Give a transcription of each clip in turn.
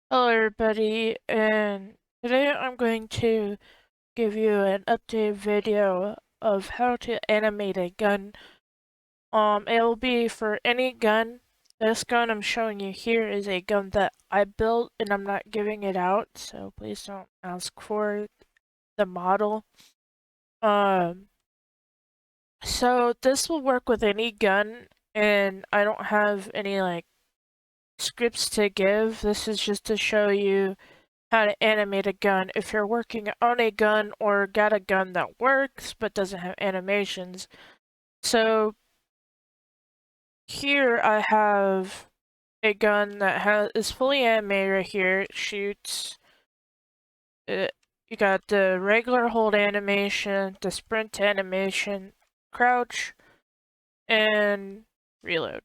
Hello everybody, and today I'm going to give you an update video of how to animate a gun. It will be for any gun. This gun I'm showing you here is a gun that I built and I'm not giving it out, so please don't ask for the model. Um, so this will work with any gun, and I don't have any like scripts to give. This is just to show you how to animate a gun if you're working on a gun or got a gun that works but doesn't have animations. So here I have a gun that is fully animated right here. It shoots. You got the regular hold animation, the sprint animation, crouch, and reload.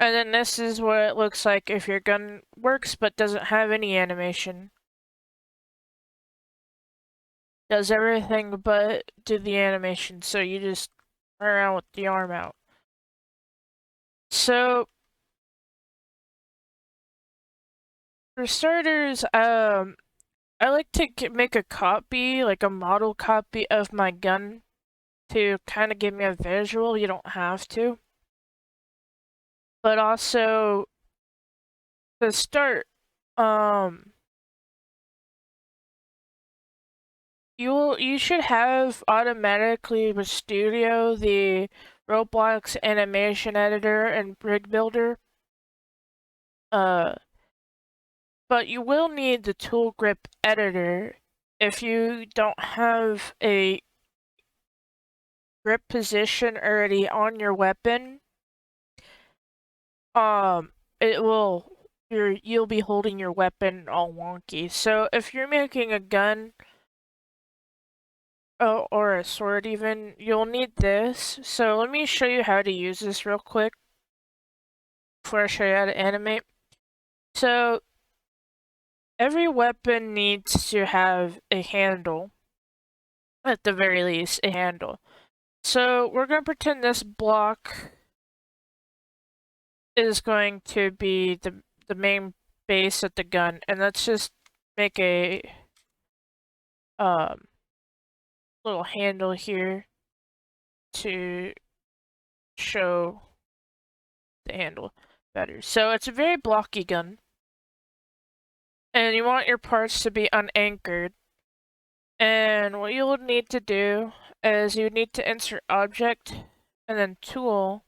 And then this is what it looks like if your gun works but doesn't have any animation. Does everything but do the animation, so you just run around with the arm out. So for starters, I like to make a copy, like a model copy of my gun to kind of give me a visual. You don't have to, but also to start, um, you should have automatically with Studio the Roblox animation editor and rig builder. Uh, But you will need the tool grip editor if you don't have a grip position already on your weapon. It will you'll be holding your weapon all wonky. So if you're making a gun or a sword even, you'll need this. So let me show you how to use this real quick before I show you how to animate. So every weapon needs to have a handle, at the very least, a handle. So we're going to pretend this block is going to be the main base of the gun, and let's just make a um little handle here to show the handle better. So it's a very blocky gun, and you want your parts to be unanchored. And what you'll need to do is you need to insert object and then tool,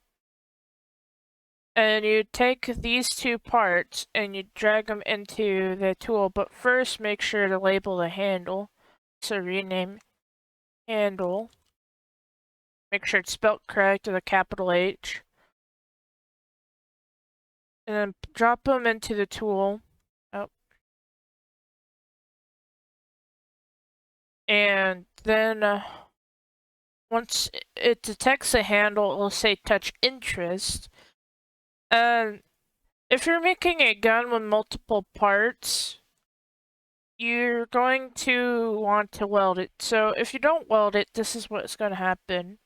and you take these two parts and you drag them into the tool, but first make sure to label the handle. So rename handle. Make sure it's spelled correct with a capital H. And then drop them into the tool. Oh. And then once it detects a handle, it will say touch interest. And if you're making a gun with multiple parts, you're going to want to weld it. So if you don't weld it, this is what's going to happen.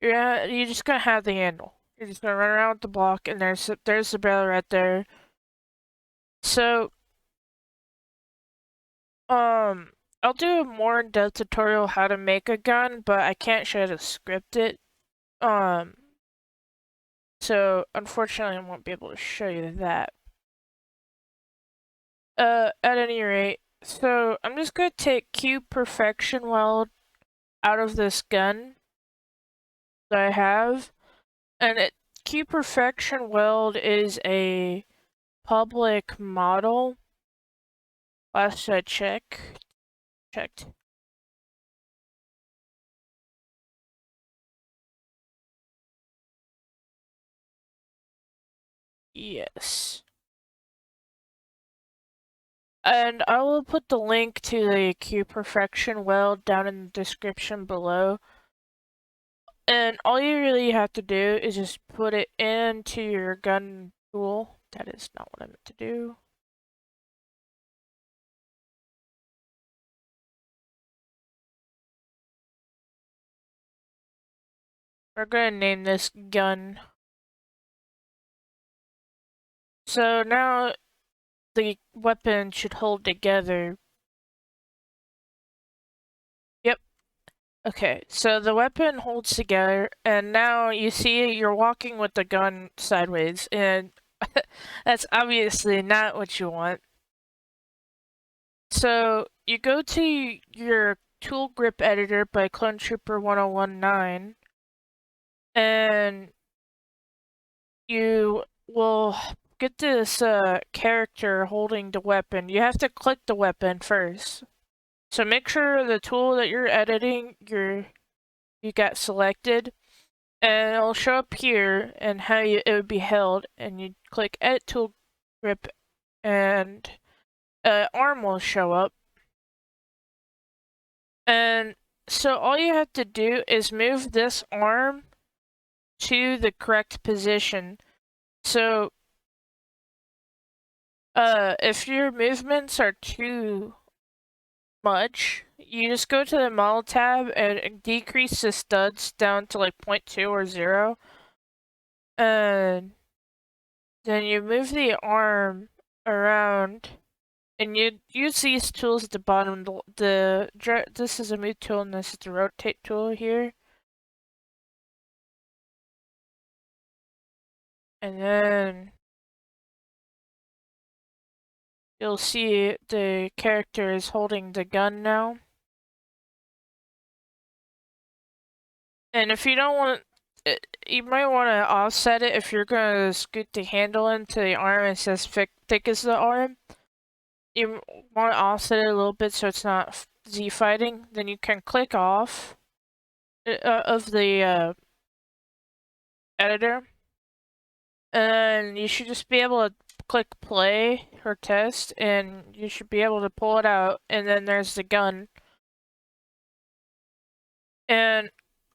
You're just going to have the handle. You're just going to run around with the block, and there's the barrel right there. So, I'll do a more in-depth tutorial how to make a gun, but I can't show you how to script it. Um, so unfortunately I won't be able to show you that. At any rate, so I'm just gonna take Q Perfection Weld out of this gun that I have, and Q Perfection Weld is a public model. Last I checked. Yes. And I will put the link to the Q Perfection Weld down in the description below. And all you really have to do is just put it into your gun tool. That is not what I meant to do. We're gonna name this gun. So now the weapon should hold together. Yep. Okay, so the weapon holds together, and now you see you're walking with the gun sideways, and that's obviously not what you want. So you go to your tool grip editor by Clone Trooper 1019, and you will get this character holding the weapon. You have to click the weapon first. So make sure the tool that you're editing you got selected, and it'll show up here and how it would be held, and you click edit tool grip, and arm will show up. And so all you have to do is move this arm to the correct position. So if your movements are too much, you just go to the model tab and decrease the studs down to like 0.2 or 0. And then you move the arm around, and you use these tools at the bottom. This is a move tool, and this is the rotate tool here. And then you'll see the character is holding the gun now. And if you don't want it, you might want to offset it if you're going to scoot the handle into the arm and it says thick as the arm. You want to offset it a little bit so it's not Z-fighting. Then you can click off of the editor. And you should just be able to click play or test, and you should be able to pull it out, and then there's the gun. And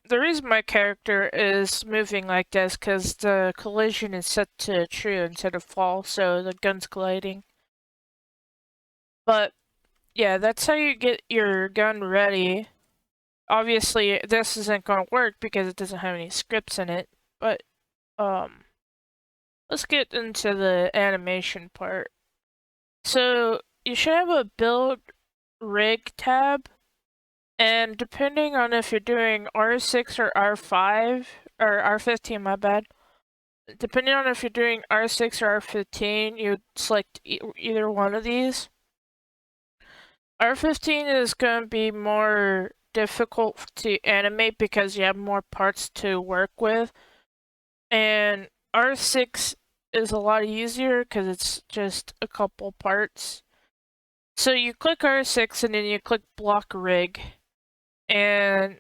the reason my character is moving like this because the collision is set to true instead of false, so the gun's gliding. But yeah, that's how you get your gun ready. Obviously, this isn't going to work because it doesn't have any scripts in it, but let's get into the animation part. So you should have a build rig tab, and depending on if you're doing R6 or R5, or R15, my bad, depending on if you're doing R6 or R15, you select either one of these. R15 is going to be more difficult to animate because you have more parts to work with, and R6 is a lot easier because it's just a couple parts. So you click R6 and then you click block rig, and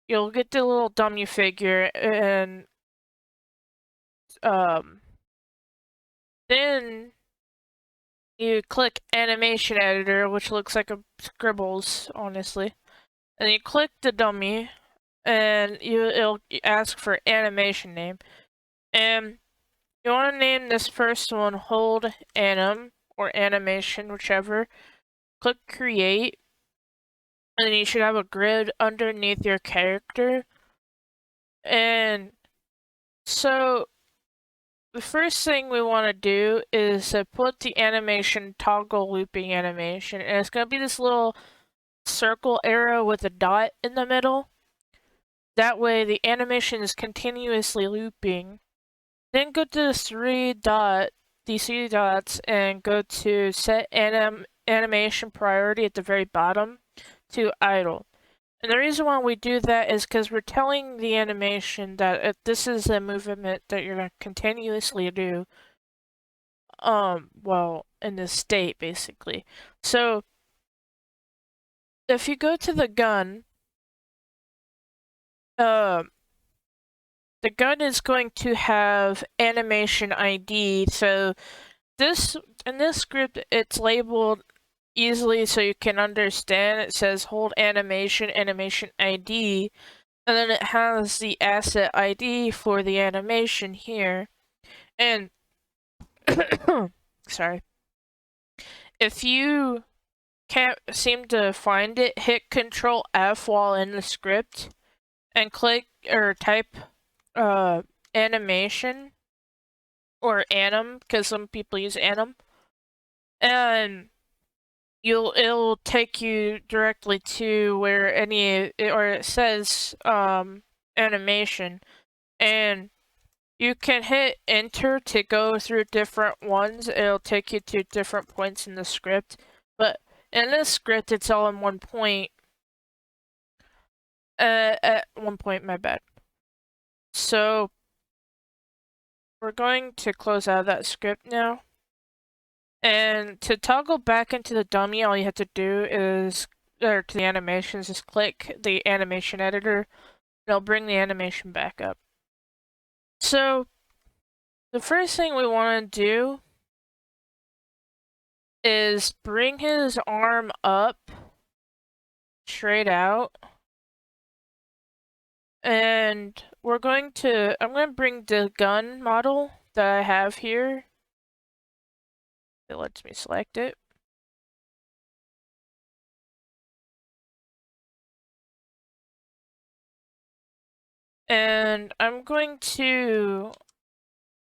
you'll get the little dummy figure, and then you click animation editor, which looks like a scribbles, honestly, and you click the dummy, and it'll ask for animation name, and you want to name this first one hold anim or animation, whichever. Click create, and then you should have a grid underneath your character. And so the first thing we want to do is put the animation toggle looping animation, and it's going to be this little circle arrow with a dot in the middle. That way the animation is continuously looping. Then go to these three dots, and go to set animation priority at the very bottom to idle. And the reason why we do that is because we're telling the animation that this is a movement that you're going to continuously do, well, in this state, basically. So, if you go to the gun, the gun is going to have animation ID, so in this script, it's labeled easily so you can understand. It says hold animation ID, and then it has the asset ID for the animation here. And sorry, if you can't seem to find it, hit Control F while in the script and click or type animation or Anim, because some people use Anim, and it'll take you directly to where it says animation, and you can hit enter to go through different ones. It'll take you to different points in the script, but in this script it's all in one point. At one point, my bad. So we're going to close out of that script now. And to toggle back into the dummy, all you have to do is, or to the animations, just click the animation editor. It'll bring the animation back up. So the first thing we want to do is bring his arm up straight out. And I'm going to bring the gun model that I have here. It lets me select it. And I'm going to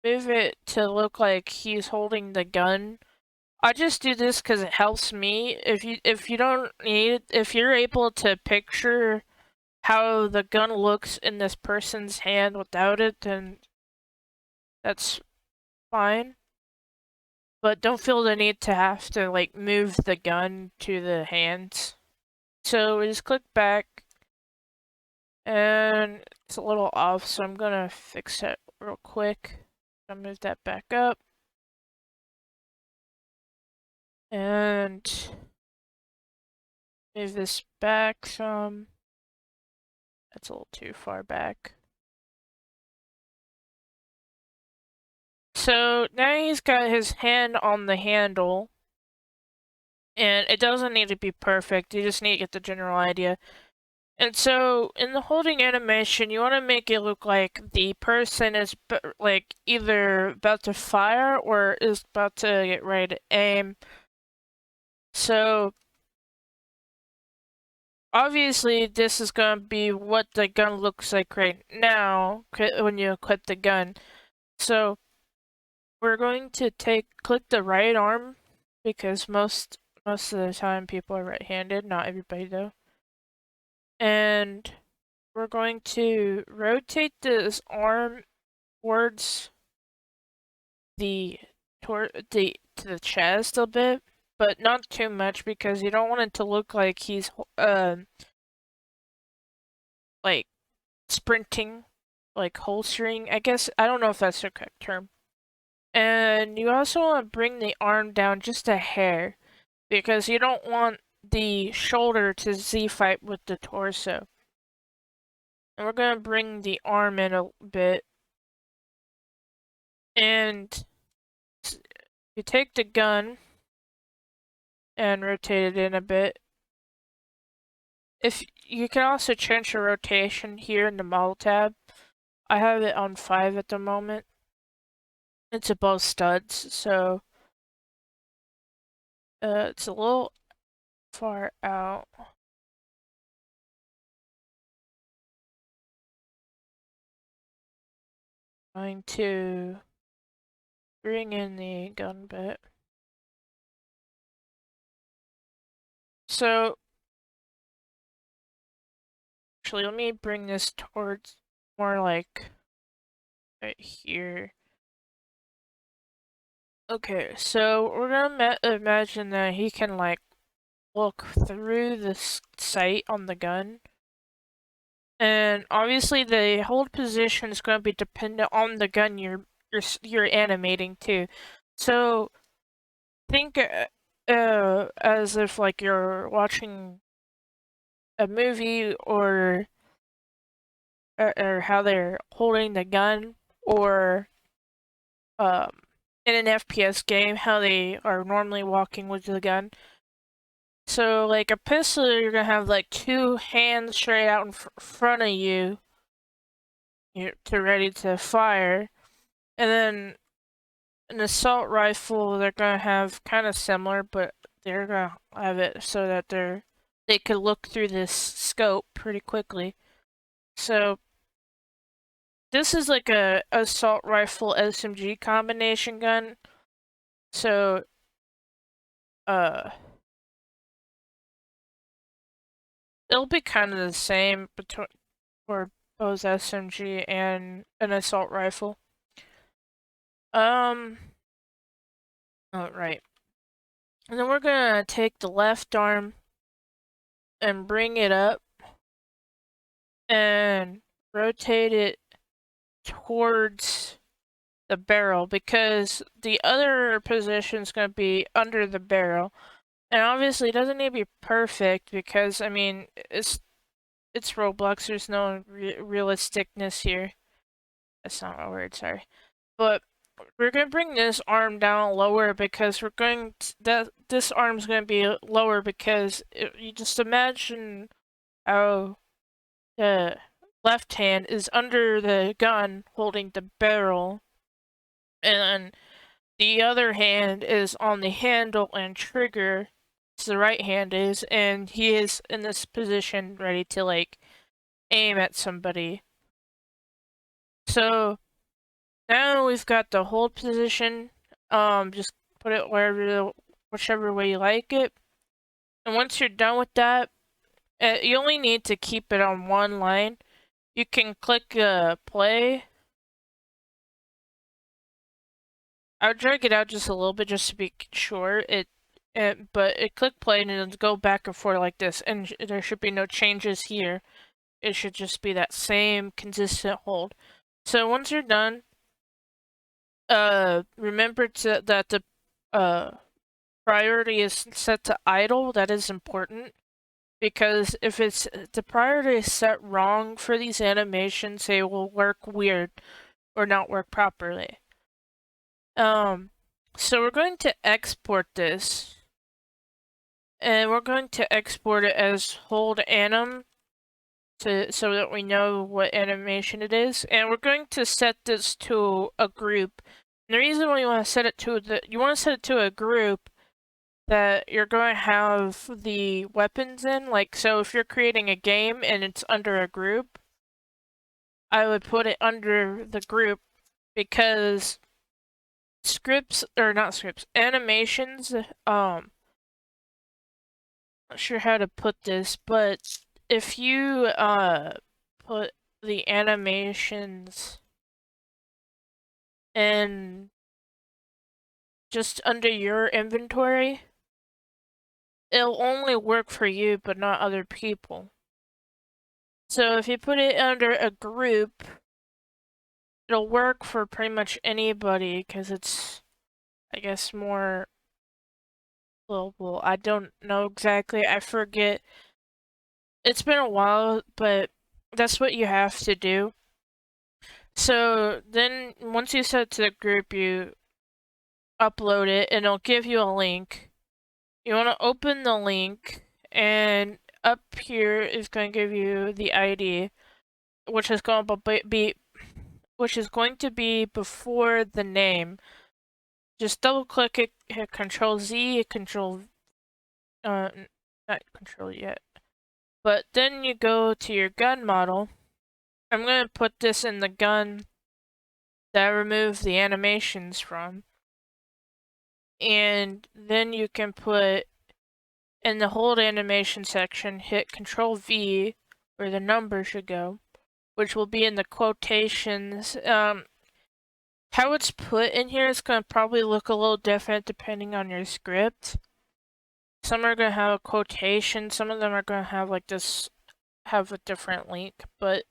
move it to look like he's holding the gun. I just do this because it helps me. If you don't need, if you're able to picture how the gun looks in this person's hand without it, then that's fine. But don't feel the need to have to like move the gun to the hands. So we just click back, and it's a little off, so I'm gonna fix it real quick. I'll move that back up. And move this back some. That's a little too far back. So now he's got his hand on the handle. And it doesn't need to be perfect, you just need to get the general idea. And so, in the holding animation, you want to make it look like the person is like either about to fire or is about to get ready to aim. So, obviously, this is going to be what the gun looks like right now when you equip the gun. So, we're going to click the right arm because most of the time people are right-handed, not everybody though. And we're going to rotate this arm towards to the chest a bit, but not too much because you don't want it to look like he's like sprinting, like holstering. I guess I don't know if that's the correct term. And you also want to bring the arm down just a hair because you don't want the shoulder to Z-fight with the torso. And we're gonna bring the arm in a bit. And you take the gun and rotate it in a bit. If you can also change the rotation here in the model tab. I have it on 5 at the moment. It's above studs, so it's a little far out. Going to bring in the gun bit. So actually, let me bring this towards more like right here. Okay, so we're gonna imagine that he can like look through the sight on the gun. And obviously the hold position is going to be dependent on the gun you're animating too. So think as if like you're watching a movie or how they're holding the gun, or in an FPS game how they are normally walking with the gun. So like a pistol, you're gonna have like 2 hands straight out in front of you, you're ready to fire. And then an assault rifle, they're gonna have kind of similar, but they're gonna have it so that they could look through this scope pretty quickly. So this is like a assault rifle SMG combination gun. So, it'll be kind of the same between for both SMG and an assault rifle. Oh, right. And then we're gonna take the left arm and bring it up and rotate it towards the barrel because the other position is going to be under the barrel. And obviously it doesn't need to be perfect because, I mean, it's Roblox, there's no realisticness here. That's not a word, sorry. But we're going to bring this arm down lower because we're going to, this arm's going to be lower because you just imagine how the left hand is under the gun holding the barrel, and the other hand is on the handle and trigger. So the right hand is, and he is in this position ready to like aim at somebody. So now we've got the hold position. Just put it whichever way you like it. And once you're done with that, you only need to keep it on one line. You can click play. I would drag it out just a little bit just to be sure. But it click play and it'll go back and forth like this, and there should be no changes here. It should just be that same consistent hold. So once you're done, remember that the priority is set to idle. That is important because if the priority is set wrong for these animations, they will work weird or not work properly. So we're going to export this. And we're going to export it as hold anim so that we know what animation it is. And we're going to set this to a group. And the reason why you want to set it to a group that you're going to have the weapons in. Like, so if you're creating a game and it's under a group, I would put it under the group because animations, not sure how to put this, but if you put the animations in just under your inventory, it'll only work for you but not other people. So if you put it under a group, it'll work for pretty much anybody because it's, I guess, more global. I don't know exactly. I forget. It's been a while, but that's what you have to do. So then once you set it to the group, you upload it and it'll give you a link. You want to open the link, and up here is going to give you the ID, which is going to be before the name. Just double click it, hit Control Z, not Control yet. But then you go to your gun model. I'm going to put this in the gun that I removed the animations from. And then you can put in the hold animation section, hit Control V, where the number should go, which will be in the quotations. How it's put in here is going to probably look a little different depending on your script. Some are going to have a quotation, some of them are going to have like this, have a different link, but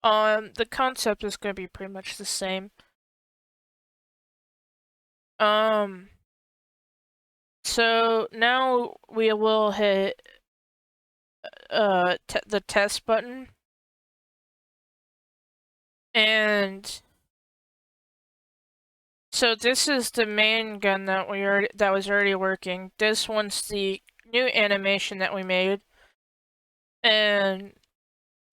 the concept is going to be pretty much the same. So now we will hit the test button, and so this is the main gun that was already working. This one's the new animation that we made, and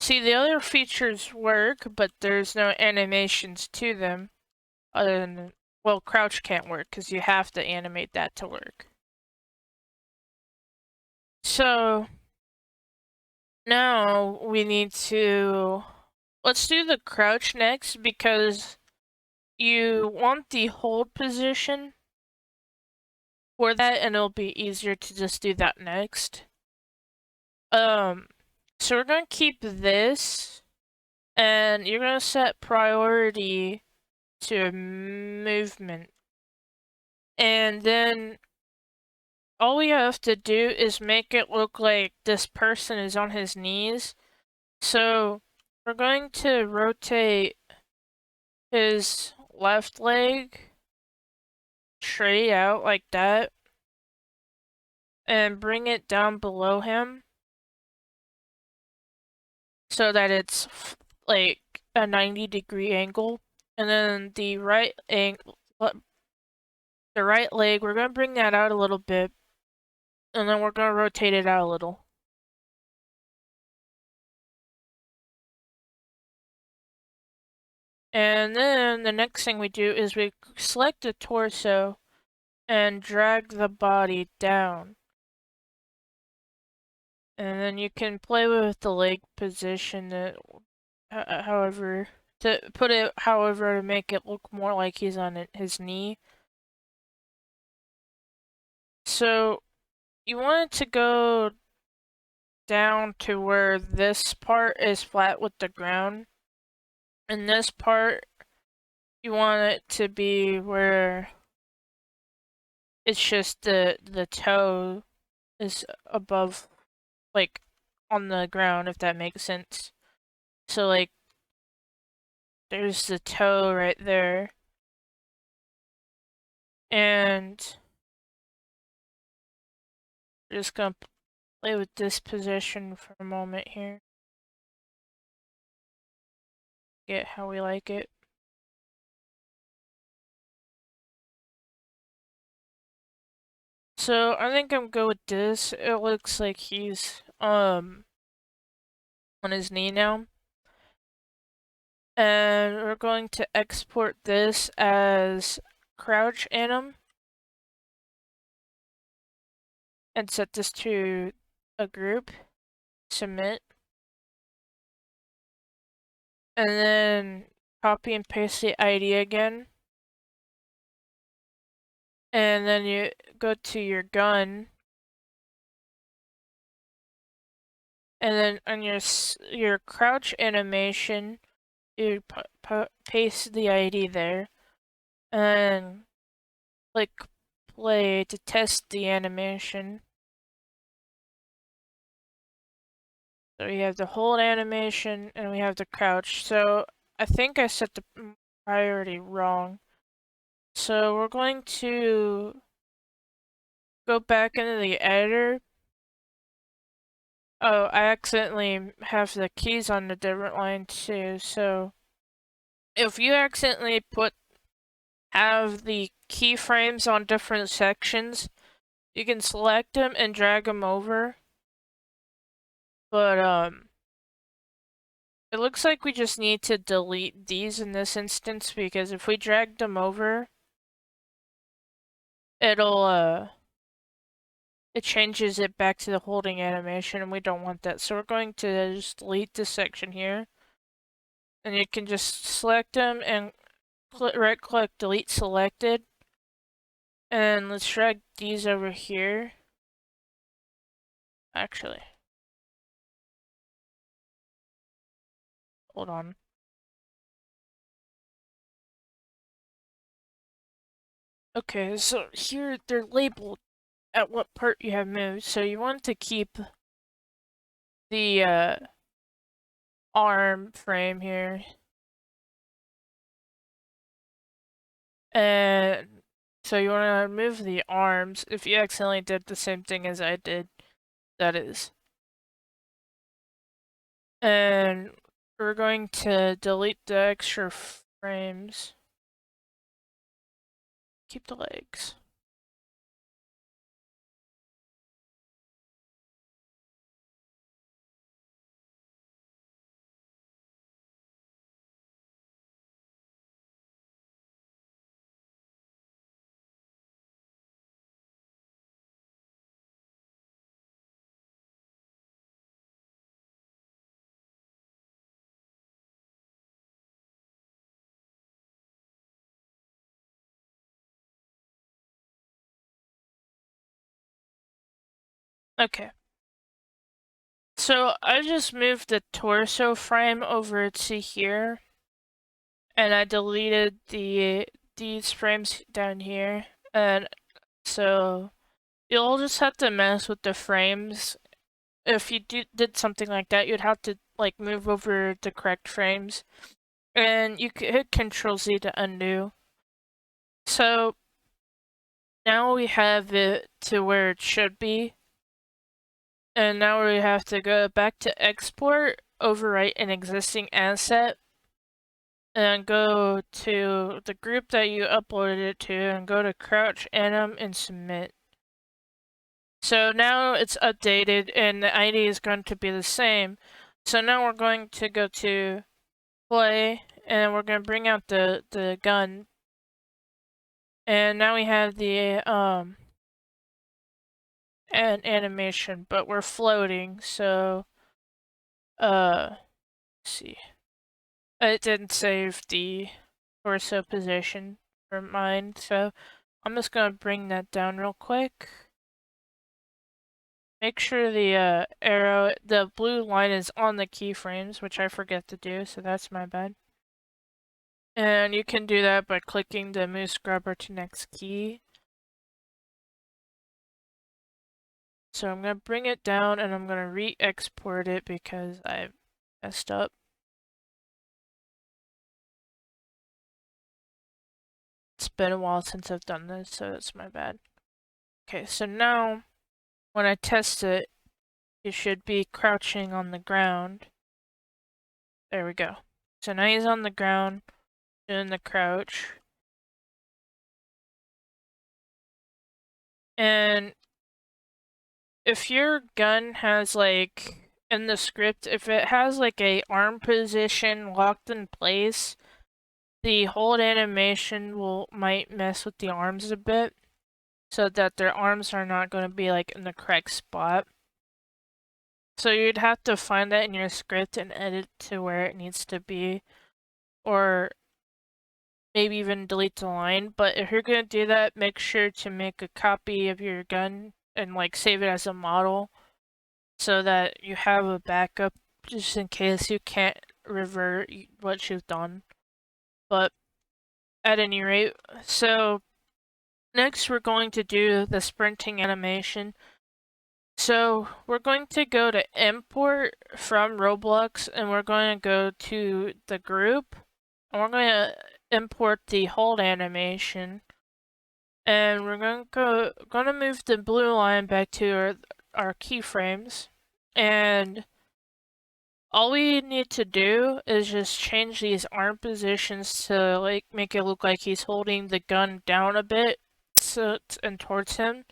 see, the other features work, but there's no animations to them other than, well, crouch can't work because you have to animate that to work. So now we need to let's do the crouch next because you want the hold position for that, and it'll be easier to just do that next. So we're gonna keep this, and you're gonna set priority to movement. And then all we have to do is make it look like this person is on his knees. So we're going to rotate his left leg straight out like that and bring it down below him so that it's like a 90-degree angle. And then the right leg, we're going to bring that out a little bit, and then we're going to rotate it out a little. And then the next thing we do is we select the torso and drag the body down. And then you can play with the leg position however to make it look more like he's on his knee. So you want it to go down to where this part is flat with the ground. And this part, you want it to be where it's just the toe is above, like, on the ground, if that makes sense. So, like, there's the toe right there. And we're just gonna play with this position for a moment here. Get how we like it. So I think I'm good with this. It looks like he's on his knee now. And we're going to export this as crouch anim and set this to a group, submit, and then copy and paste the ID again. And then you go to your gun, and then on your crouch animation, you paste the ID there, and click play to test the animation. So we have the hold animation and we have the crouch. So I think I set the priority wrong. So we're going to go back into the editor. Oh, I accidentally have the keys on a different line too. So if you accidentally have the keyframes on different sections, you can select them and drag them over. But it looks like we just need to delete these in this instance because if we drag them over, it'll it changes it back to the holding animation, and we don't want that. So we're going to just delete this section here, and you can just select them and right click delete selected, and let's drag these over here. Actually, hold on. Okay, so here they're labeled at what part you have moved. So you want to keep the arm frame here. And so you want to remove the arms if you accidentally did the same thing as I did, that is. And we're going to delete the extra frames. Keep the legs. Okay. So I just moved the torso frame over to here, and I deleted these frames down here, and so you'll just have to mess with the frames. If you did something like that, you'd have to like move over the correct frames, and you could hit Control Z to undo. So now we have it to where it should be, and now we have to go back to export, overwrite an existing asset, and go to the group that you uploaded it to, and go to crouch anim and submit. So now it's updated and the ID is going to be the same. So now we're going to go to play, and we're going to bring out the gun. And now we have the an animation, but we're floating, so let's see. It didn't save the torso position for mine, so I'm just gonna bring that down real quick. Make sure the arrow, the blue line is on the keyframes, which I forget to do, so that's my bad. And you can do that by clicking the mouse grabber to next key. So I'm gonna bring it down and I'm gonna re-export it because I messed up. It's been a while since I've done this, so it's my bad. Okay, so now when I test it, you should be crouching on the ground. There we go. So now he's on the ground, doing the crouch. And if your gun has like, in the script, if it has like a arm position locked in place, the hold animation might mess with the arms a bit, so that their arms are not going to be like in the correct spot. So you'd have to find that in your script and edit to where it needs to be, or maybe even delete the line. But if you're gonna do that, make sure to make a copy of your gun and like save it as a model, so that you have a backup just in case you can't revert what you've done. But at any rate, so next we're going to do the sprinting animation. So we're going to go to import from Roblox, and we're going to go to the group, and we're going to import the hold animation, and we're going to move the blue line back to our keyframes, and all we need to do is just change these arm positions to like make it look like he's holding the gun down a bit, and towards him,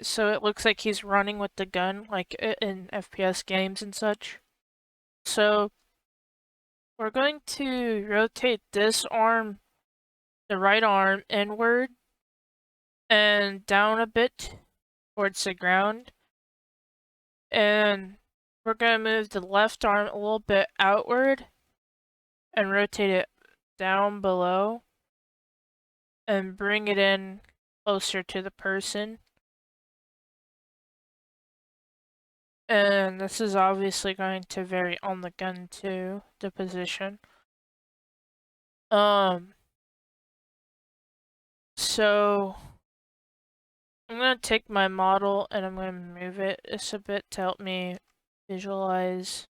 so it looks like he's running with the gun, like in FPS games and such. So we're going to rotate this arm, the right arm, inward and down a bit towards the ground. And we're going to move the left arm a little bit outward and rotate it down below and bring it in closer to the person. And this is obviously going to vary on the gun too, the position. So I'm gonna take my model and I'm gonna move it just a bit to help me visualize.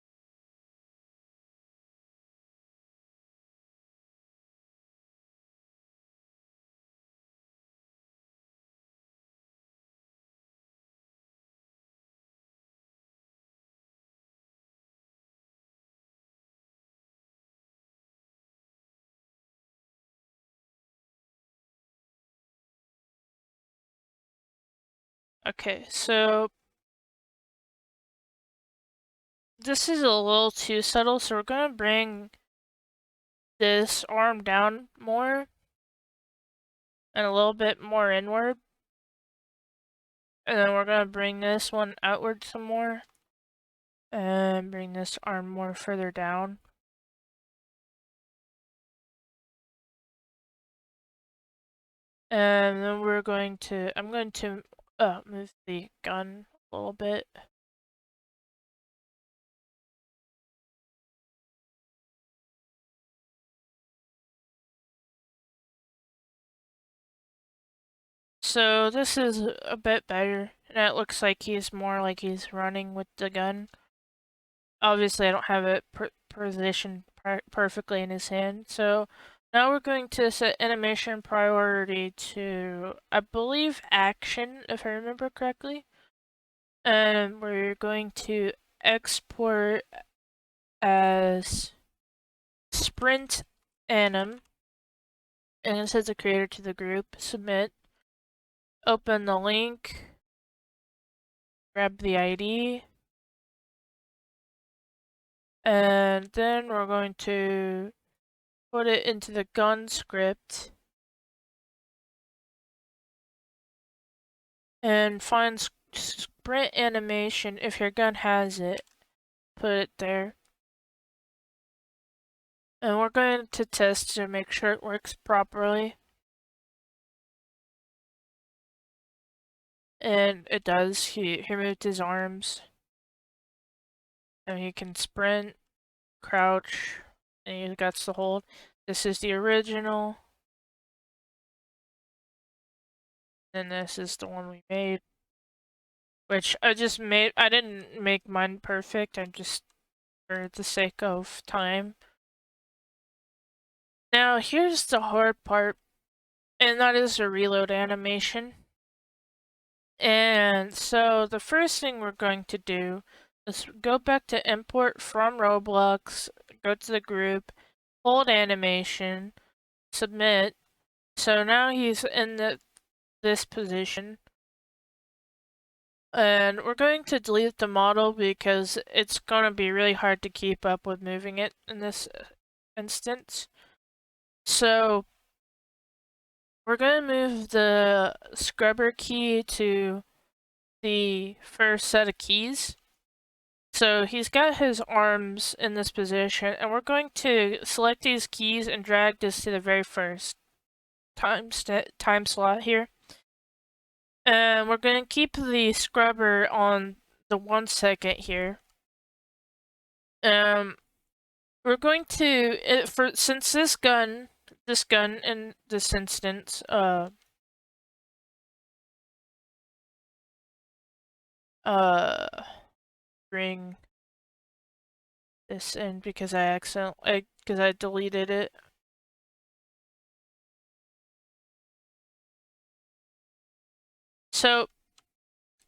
Okay, so this is a little too subtle, so we're gonna bring this arm down more and a little bit more inward. And then we're gonna bring this one outward some more and bring this arm more further down. And then I'm going to move the gun a little bit. So this is a bit better. And it looks like he's more like he's running with the gun. Obviously, I don't have it positioned perfectly in his hand. So now we're going to set animation priority to, I believe, action, if I remember correctly. And we're going to export as sprint anim. And it says the creator to the group. Submit. Open the link. Grab the ID. And then we're going to put it into the gun script and find sprint animation. If your gun has it, put it there. And we're going to test to make sure it works properly. And it does. He moved his arms. And he can sprint, crouch, and he got to hold. This is the original. And this is the one we made. Which I didn't make mine perfect, I just, for the sake of time. Now here's the hard part, and that is the reload animation. And so the first thing we're going to do is go back to import from Roblox, go to the group, hold animation, submit. So now he's in this position. And we're going to delete the model because it's going to be really hard to keep up with moving it in this instance. So we're going to move the scrubber key to the first set of keys. So he's got his arms in this position, and we're going to select these keys and drag this to the very first time slot here. And we're going to keep the scrubber on the 1 second here. We're going to, since this gun in this instance, bring this in because because I deleted it. So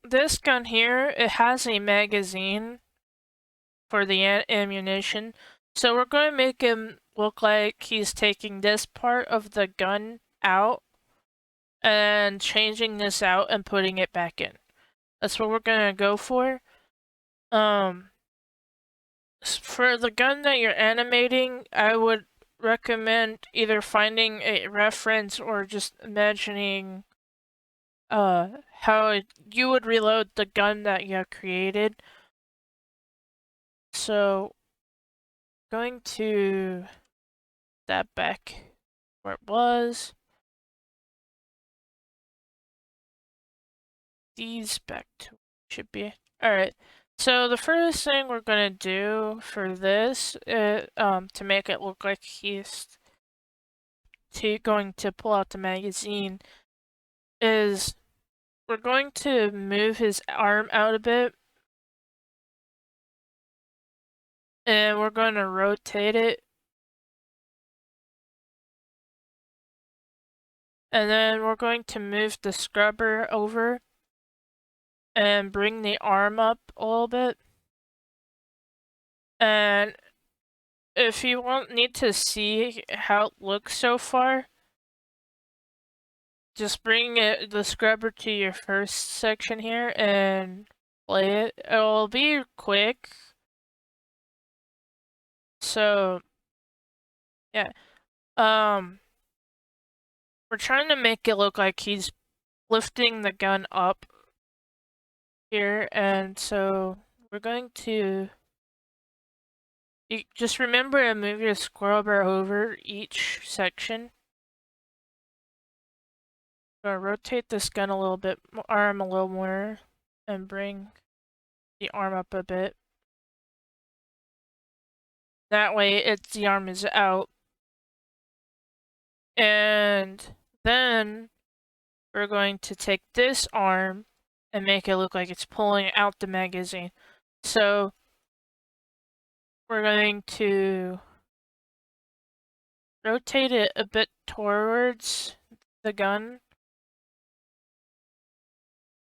this gun here, it has a magazine for the ammunition. So we're going to make him look like he's taking this part of the gun out and changing this out and putting it back in. That's what we're going to go for. For the gun that you're animating, I would recommend either finding a reference or just imagining how you would reload the gun that you have created. So going to that back where it was. These back to should be. Alright. So the first thing we're gonna do for this, to make it look like he's going to pull out the magazine, is we're going to move his arm out a bit, and we're going to rotate it, and then we're going to move the scrubber over and bring the arm up a little bit. And if you need to see how it looks so far, just bring the scrubber to your first section here and play it. It'll be quick. So, yeah. We're trying to make it look like he's lifting the gun up here, and so we're going to just remember to move your scrubber over each section. I'm gonna rotate this gun a little bit, arm a little more. and bring the arm up a bit. That way the arm is out. And then we're going to take this arm and make it look like it's pulling out the magazine. So we're going to rotate it a bit towards the gun.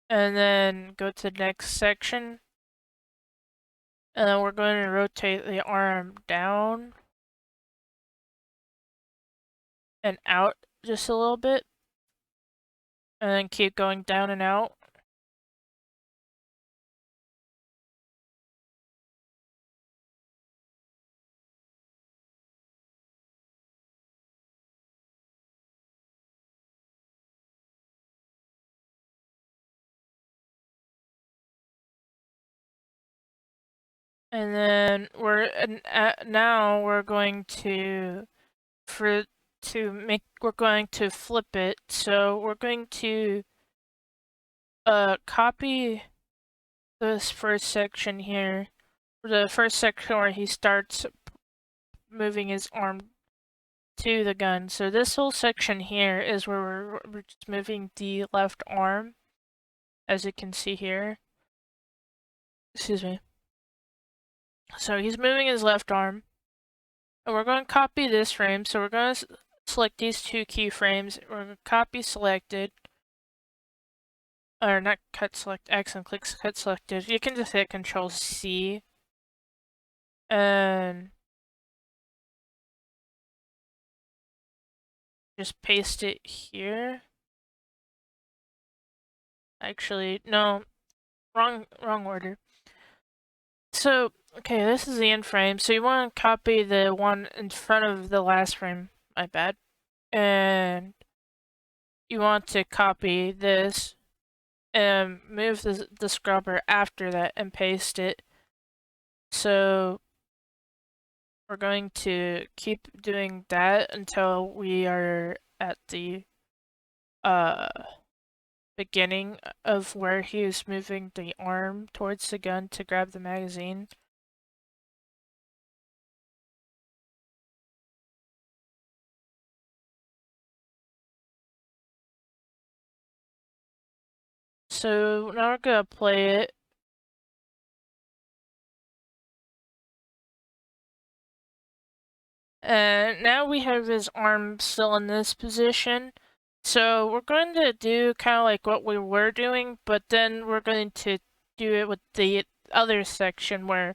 And then go to the next section. And then we're going to rotate the arm down and out just a little bit. And then keep going down and out. And then now we're going to we're going to flip it. So we're going to copy this first section here, the first section where he starts moving his arm to the gun. So this whole section here is where we're just moving the left arm, as you can see here. Excuse me. So he's moving his left arm. And we're going to copy this frame. So we're going to select these two keyframes. We're going to copy selected. Or not cut select X and click cut selected. You can just hit Control C. And just paste it here. Actually, no. Wrong order. So, okay, this is the end frame. So you want to copy the one in front of the last frame. My bad. And you want to copy this and move the scrubber after that and paste it. So we're going to keep doing that until we are at the beginning of where he is moving the arm towards the gun to grab the magazine. So now we're gonna play it. And now we have his arm still in this position. So we're going to do kind of like what we were doing, but then we're going to do it with the other section where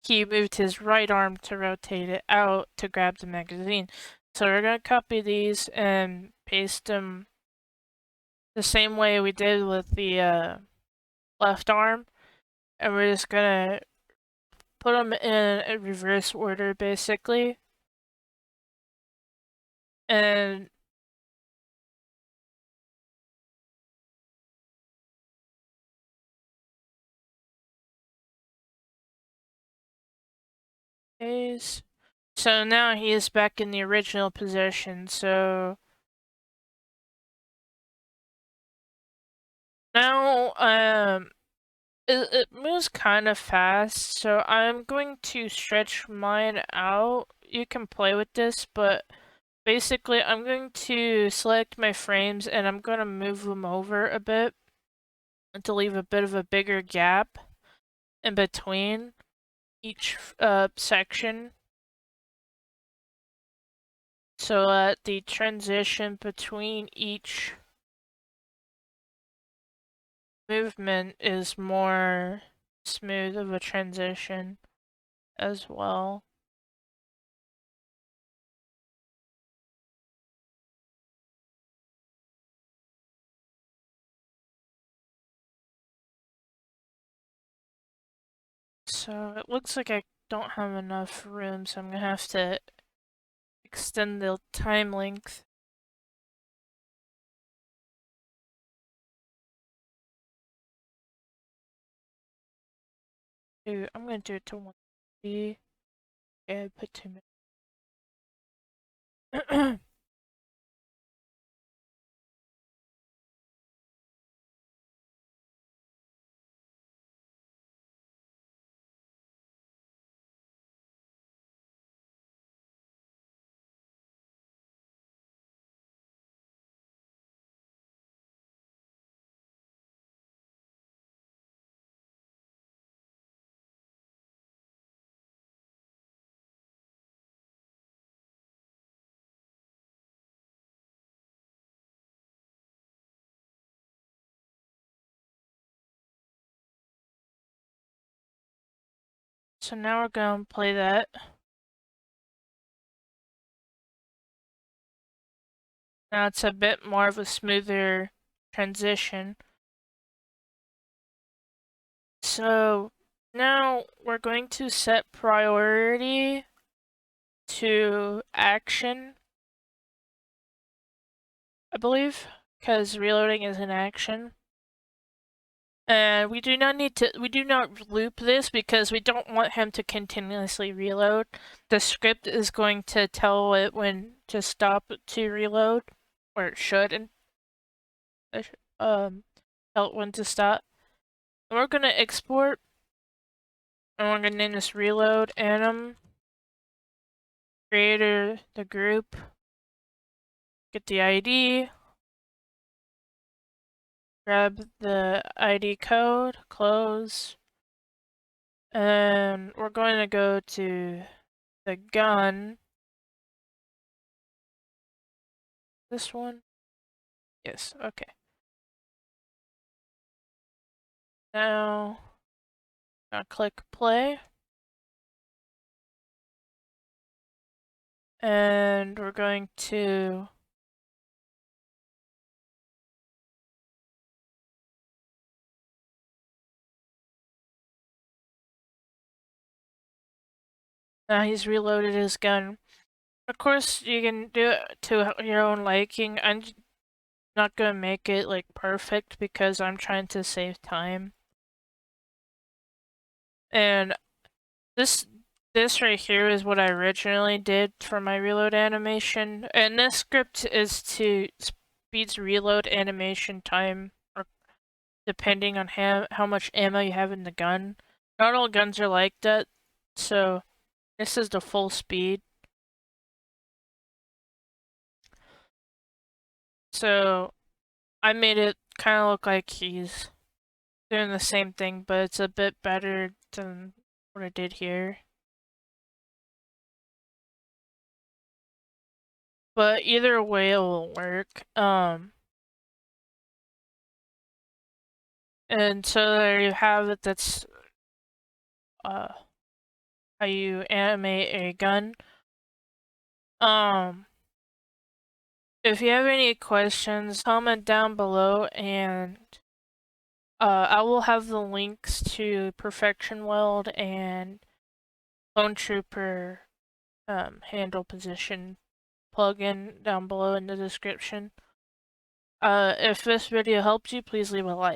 he moved his right arm to rotate it out to grab the magazine. So we're going to copy these and paste them the same way we did with the left arm. And we're just going to put them in a reverse order, basically. And is so now he is back in the original position. So now it moves kind of fast. So I'm going to stretch mine out. You can play with this, but basically I'm going to select my frames and I'm going to move them over a bit to leave a bit of a bigger gap in between each section. So that the transition between each movement is more smooth of a transition as well. So it looks like I don't have enough room, so I'm gonna have to extend the time length. I'm gonna do it to 150. Yeah, I put 2 minutes. So now we're going to play that. Now it's a bit more of a smoother transition. So now we're going to set priority to action, I believe, because reloading is an action. And we do not loop this because we don't want him to continuously reload. The script is going to tell it when to stop to reload, or it should, and tell it when to stop. And we're gonna export, and we're gonna name this reload anim. Creator the group. Get the ID. Grab the ID code, close, and we're going to go to the gun. This one? Yes, okay. Now, I'll click play. And we're going to now he's reloaded his gun. Of course, you can do it to your own liking. I'm not gonna make it like perfect because I'm trying to save time. And this right here is what I originally did for my reload animation. And this script is to speeds reload animation time, or depending on how much ammo you have in the gun. Not all guns are like that, so this is the full speed. So I made it kind of look like he's doing the same thing, but it's a bit better than what I did here. But either way it will work. And so there you have it. That's how you animate a gun. If you have any questions, comment down below, and I will have the links to Perfection Weld and Clone Trooper handle position plugin down below in the description. If this video helped you, please leave a like.